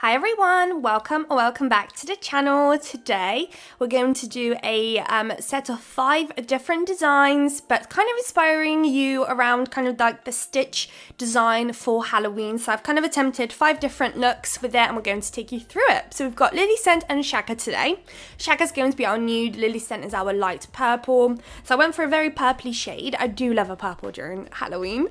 Hi everyone, welcome back to the channel. Today we're going to do a set of 5 different designs, but kind of inspiring you around kind of like the stitch design for Halloween. So I've kind of attempted 5 different looks with it and we're going to take you through it. So we've got Lily Scent and Shaka today. Shaka's going to be our nude, Lily Scent is our light purple. So I went for a very purpley shade. I do love a purple during Halloween.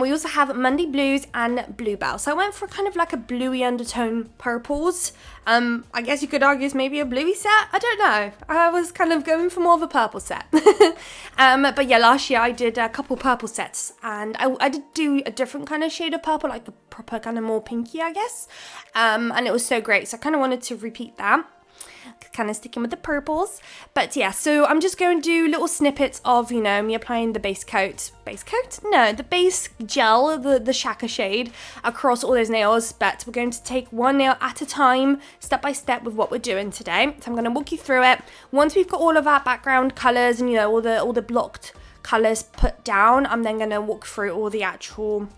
We also have Monday Blues and Bluebell. So I went for kind of like a bluey undertone purples. I guess you could argue it's maybe a bluey set. I don't know. I was kind of going for more of a purple set. But yeah, last year I did a couple purple sets and I did do a different kind of shade of purple, like the proper kind of more pinky, I guess. And it was so great. So I kind of wanted to repeat that. Kind of sticking with the purples, but yeah, so I'm just going to do little snippets of, you know, me applying the base gel, the Shaka shade across all those nails, but we're going to take one nail at a time, step by step with what we're doing today. So I'm going to walk you through it. Once we've got all of our background colors and, you know, all the blocked colors put down, I'm then going to walk through all the actual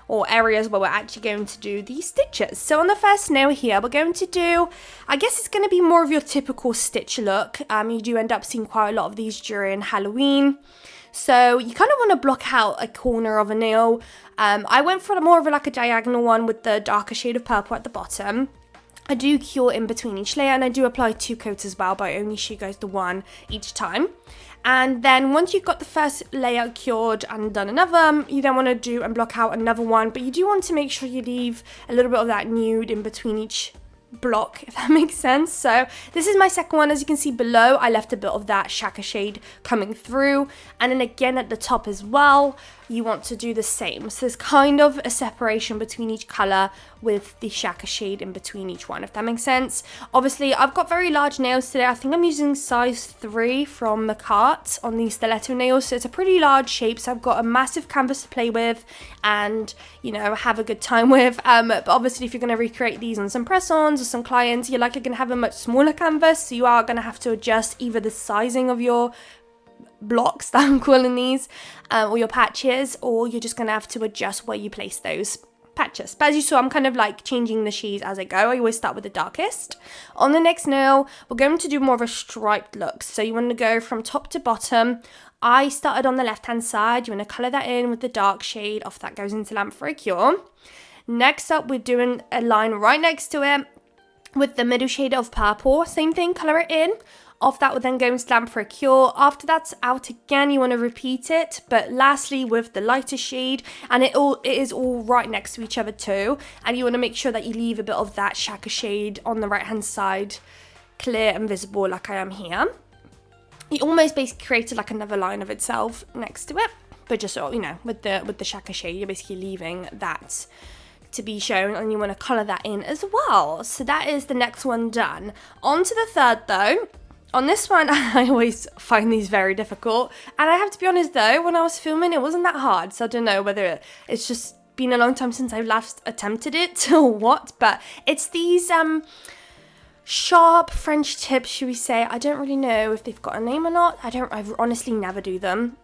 or areas where we're actually going to do these stitches. So on the first nail here, we're going to do, I guess it's going to be more of your typical stitch look. You do end up seeing quite a lot of these during Halloween. So you kind of want to block out a corner of a nail. I went for more of like a diagonal one with the darker shade of purple at the bottom. I do cure in between each layer and I do apply 2 coats as well, but I only show you guys the one each time. And then once you've got the first layer cured and done another, you then want to do and block out another one, but you do want to make sure you leave a little bit of that nude in between each block, if that makes sense. So this is my second one. As you can see below, I left a bit of that Shaka shade coming through, and then again at the top as well, you want to do the same. So there's kind of a separation between each color with the Shaka shade in between each one, if that makes sense. Obviously, I've got very large nails today. I think I'm using size 3 from the cart on these stiletto nails, so it's a pretty large shape. So I've got a massive canvas to play with and, you know, have a good time with. But obviously, if you're going to recreate these on some press-ons or some clients, you're likely going to have a much smaller canvas, so you are going to have to adjust either the sizing of your blocks that I'm calling these, or your patches, or you're just going to have to adjust where you place those patches. But as you saw, I'm kind of like changing the shades as I go. I always start with the darkest. On the next nail, we're going to do more of a striped look. So you want to go from top to bottom. I started on the left hand side. You want to colour that in with the dark shade. Off that goes into Lamp for a Cure. Next up, we're doing a line right next to it with the middle shade of purple. Same thing, colour it in. Off that will then go into Lamp for a Cure. After that's out again, you want to repeat it, but lastly with the lighter shade, and it is all right next to each other too, and you want to make sure that you leave a bit of that Shaka shade on the right hand side clear and visible like I am here. It almost basically created like another line of itself next to it, but just, you know, with the Shaka shade, you're basically leaving that to be shown, and you want to colour that in as well. So that is the next one done. On to the third though. On this one, I always find these very difficult. And I have to be honest though, when I was filming, it wasn't that hard. So I don't know whether it's just been a long time since I've last attempted it or what. But it's these sharp French tips, should we say. I don't really know if they've got a name or not. I honestly never do them.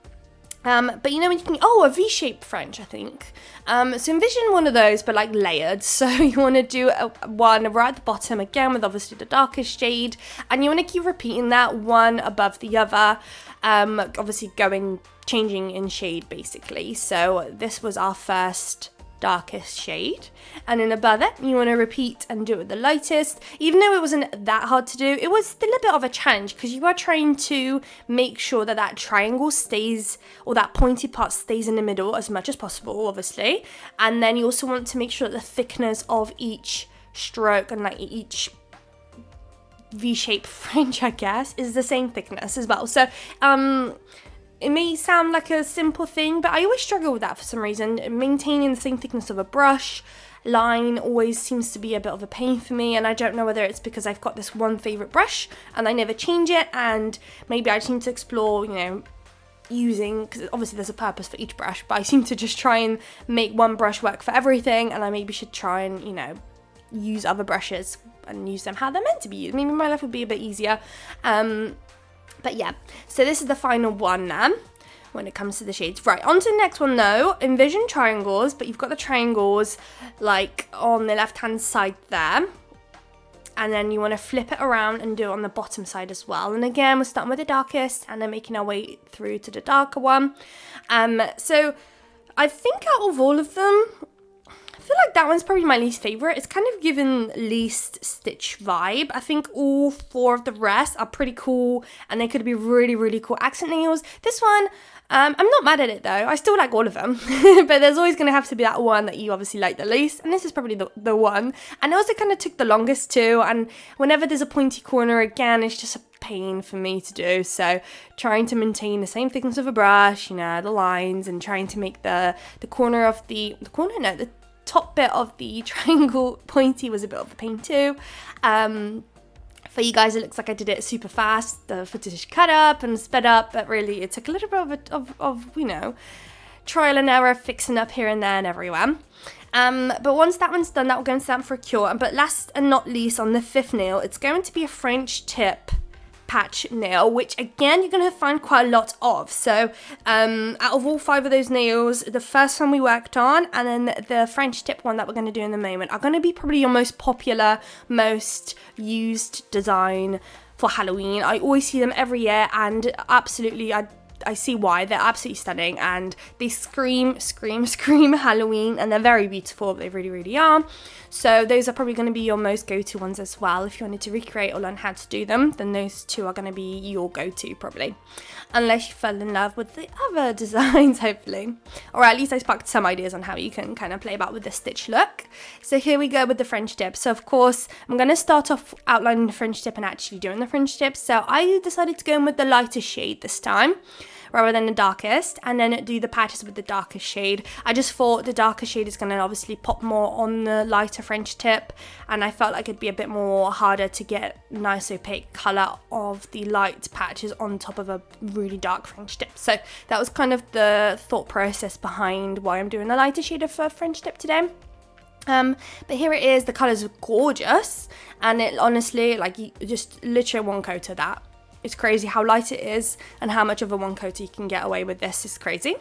But you know when you can, a V-shaped French, I think. So envision one of those, but like layered. So you want to do one right at the bottom again with obviously the darkest shade, and you want to keep repeating that one above the other. Obviously changing in shade basically. So this was our first darkest shade, and then above it you want to repeat and do it with the lightest. Even though it wasn't that hard to do, it was still a bit of a challenge because you are trying to make sure that that triangle stays, or that pointed part stays in the middle as much as possible, obviously, and then you also want to make sure that the thickness of each stroke and like each V-shaped French, I guess, is the same thickness as well. So it may sound like a simple thing, but I always struggle with that for some reason. Maintaining the same thickness of a brush line always seems to be a bit of a pain for me, and I don't know whether it's because I've got this one favourite brush and I never change it, and maybe I just need to explore, you know, using, because obviously there's a purpose for each brush, but I seem to just try and make one brush work for everything, and I maybe should try and, you know, use other brushes and use them how they're meant to be used. Maybe my life would be a bit easier. But yeah, so this is the final one now. when it comes to the shades. Right, on to the next one though. Envision triangles, but you've got the triangles like on the left hand side there. And then you want to flip it around and do it on the bottom side as well. And again, we're starting with the darkest and then making our way through to the darker one. So I think out of all of them, I feel like that one's probably my least favorite. It's kind of given least stitch vibe. I think all 4 of the rest are pretty cool and they could be really, really cool accent nails. This one, I'm not mad at it though. I still like all of them, but there's always going to have to be that one that you obviously like the least. And this is probably the one. And also kind of took the longest too. And whenever there's a pointy corner again, it's just a pain for me to do. So trying to maintain the same thickness of a brush, you know, the lines, and trying to make the corner of the top bit of the triangle pointy was a bit of a pain too. For you guys, it looks like I did it super fast. The footage cut up and sped up, but really it took a little bit of you know, trial and error, fixing up here and there and everywhere. But once that one's done, that will go into that for a cure. But last and not least, on the 5th nail, it's going to be a French tip patch nail, which again you're going to find quite a lot of. So out of all 5 of those nails, the first one we worked on and then the French tip one that we're going to do in the moment are going to be probably your most popular, most used design for Halloween. I always see them every year and absolutely I see why. They're absolutely stunning and they scream Halloween, and they're very beautiful. They really, really are. So those are probably going to be your most go-to ones as well. If you wanted to recreate or learn how to do them, then those 2 are going to be your go-to probably. Unless you fell in love with the other designs, hopefully. Or at least I sparked some ideas on how you can kind of play about with the stitch look. So here we go with the French tip. So of course, I'm going to start off outlining the French tip and actually doing the French tip. So I decided to go in with the lighter shade this time, rather than the darkest, and then do the patches with the darkest shade. I just thought the darker shade is going to obviously pop more on the lighter French tip, and I felt like it'd be a bit more harder to get nice opaque colour of the light patches on top of a really dark French tip. So that was kind of the thought process behind why I'm doing the lighter shade of French tip today. But here it is. The colours are gorgeous, and it honestly, like, you just literally one coat of that. It's crazy how light it is and how much of a one coater you can get away with this. Is crazy.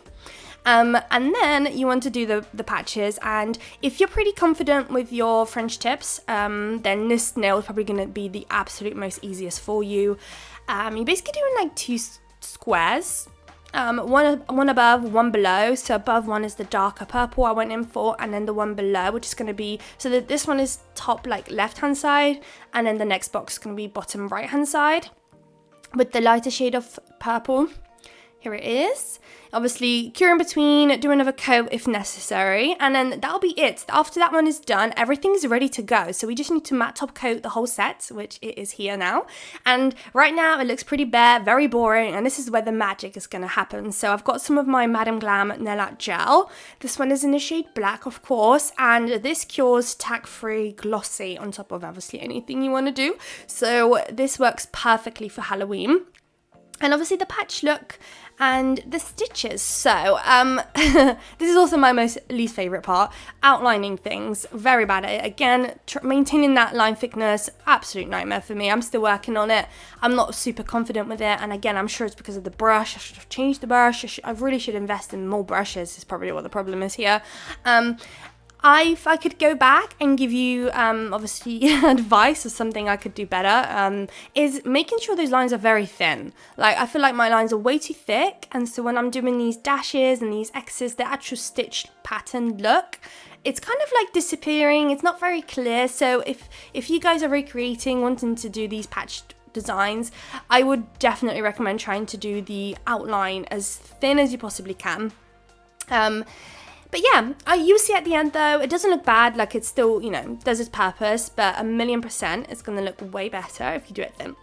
And then you want to do the patches, and if you're pretty confident with your French tips, then this nail is probably going to be the absolute most easiest for you. You're basically doing like 2 squares, one above, one below. So above one is the darker purple I went in for, and then the one below, which is going to be, so that this one is top like left hand side, and then the next box is going to be bottom right hand side with the lighter shade of purple. Here it is. Obviously, cure in between, do another coat if necessary, and then that'll be it. After that one is done, everything's ready to go. So we just need to matte top coat the whole set, which it is here now. And right now, it looks pretty bare, very boring, and this is where the magic is going to happen. So I've got some of my Madame Glam Nail Art Gel. This one is in the shade black, of course, and this cures tack-free glossy on top of obviously anything you want to do. So this works perfectly for Halloween. And obviously the patch look and the stitches. So this is also my least favorite part, outlining things. Very bad at it. Again, maintaining that line thickness, absolute nightmare for me. I'm still working on it. I'm not super confident with it, and again, I'm sure it's because of the brush. I should have changed the brush. I really should invest in more brushes, is probably what the problem is here. If I could go back and give you obviously advice or something I could do better, is making sure those lines are very thin. Like, I feel like my lines are way too thick, and so when I'm doing these dashes and these X's, the actual stitch pattern look, it's kind of like disappearing. It's not very clear. So if you guys are recreating, wanting to do these patched designs, I would definitely recommend trying to do the outline as thin as you possibly can. But yeah, you see at the end though, it doesn't look bad, like it's still, you know, does its purpose, but 1,000,000% it's going to look way better if you do it thin.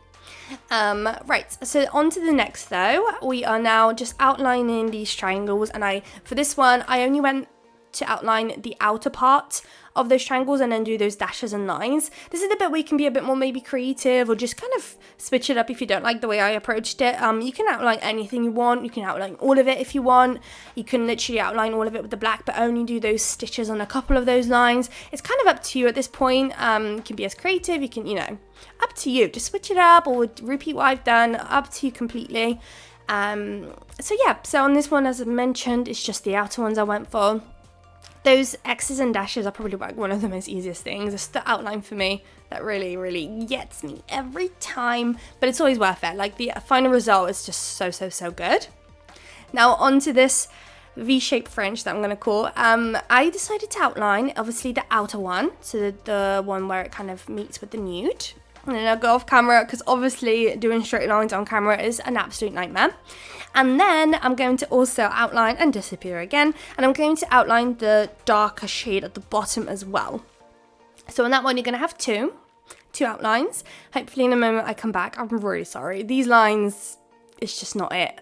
Right, so on to the next though. We are now just outlining these triangles, and for this one, I only went to outline the outer part of those triangles and then do those dashes and lines. This is the bit where you can be a bit more maybe creative, or just kind of switch it up if you don't like the way I approached it. You can outline anything you want. You can outline all of it if you want. You can literally outline all of it with the black, but only do those stitches on a couple of those lines. It's kind of up to you at this point. You can be as creative, you can, you know, up to you. Just switch it up or repeat what I've done, up to you completely. So yeah, so on this one, as I mentioned, it's just the outer ones I went for. Those X's and dashes are probably like one of the most easiest things. It's the outline for me that really, really gets me every time, but it's always worth it. Like the final result is just so good. Now onto this V-shaped French that I'm going to call. I decided to outline, obviously, the outer one, so the one where it kind of meets with the nude. And then I'll go off camera because obviously doing straight lines on camera is an absolute nightmare. And then I'm going to also outline and disappear again. And I'm going to outline the darker shade at the bottom as well. So on that one, you're going to have two outlines. Hopefully in a moment I come back. I'm really sorry. These lines, it's just not it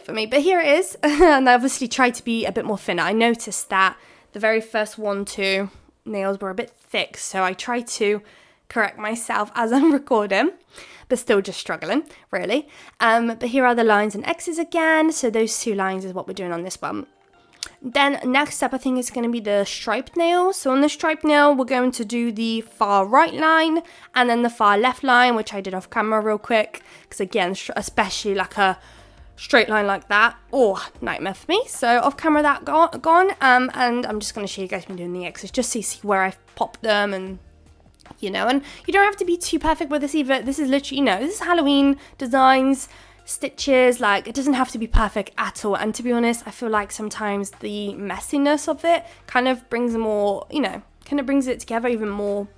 for me. But here it is. And I obviously tried to be a bit more thinner. I noticed that the very first 1-2 nails were a bit thick. So I tried to correct myself as I'm recording, but still just struggling, really. But here are the lines and X's again. So those 2 lines is what we're doing on this one. Then next up, I think it's going to be the striped nail. So on the striped nail, we're going to do the far right line and then the far left line, which I did off camera real quick. Because again, especially like a straight line like that, nightmare for me. So off camera that gone. And I'm just going to show you guys me doing the X's just so you see where I've popped them and and you don't have to be too perfect with this either. This is literally, this is Halloween designs, stitches, like it doesn't have to be perfect at all. And to be honest, I feel like sometimes the messiness of it kind of brings more, kind of brings it together even more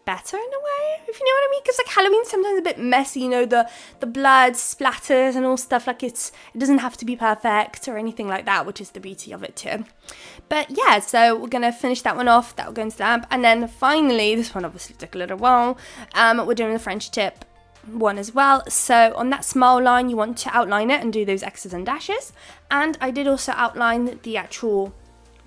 better in a way, if you know what I mean. Because like Halloween's sometimes a bit messy, the blood splatters and all stuff. Like it doesn't have to be perfect or anything like that, which is the beauty of it too. But yeah, so we're gonna finish that one off. That will go into the lamp, and then finally, this one obviously took a little while. We're doing the French tip one as well. So on that smile line, you want to outline it and do those X's and dashes. And I did also outline the actual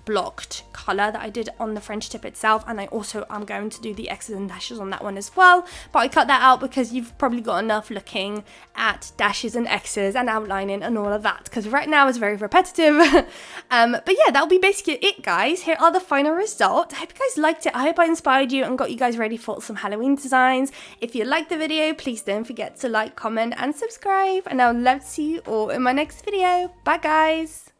blocked color that I did on the French tip itself, and I also am going to do the X's and dashes on that one as well, but I cut that out because you've probably got enough looking at dashes and X's and outlining and all of that, because right now it's very repetitive. But yeah, that'll be basically it, guys. Here are the final results. I hope you guys liked it. I hope I inspired you and got you guys ready for some Halloween designs. If you liked the video, please don't forget to like, comment and subscribe, and I'll love to see you all in my next video. Bye guys.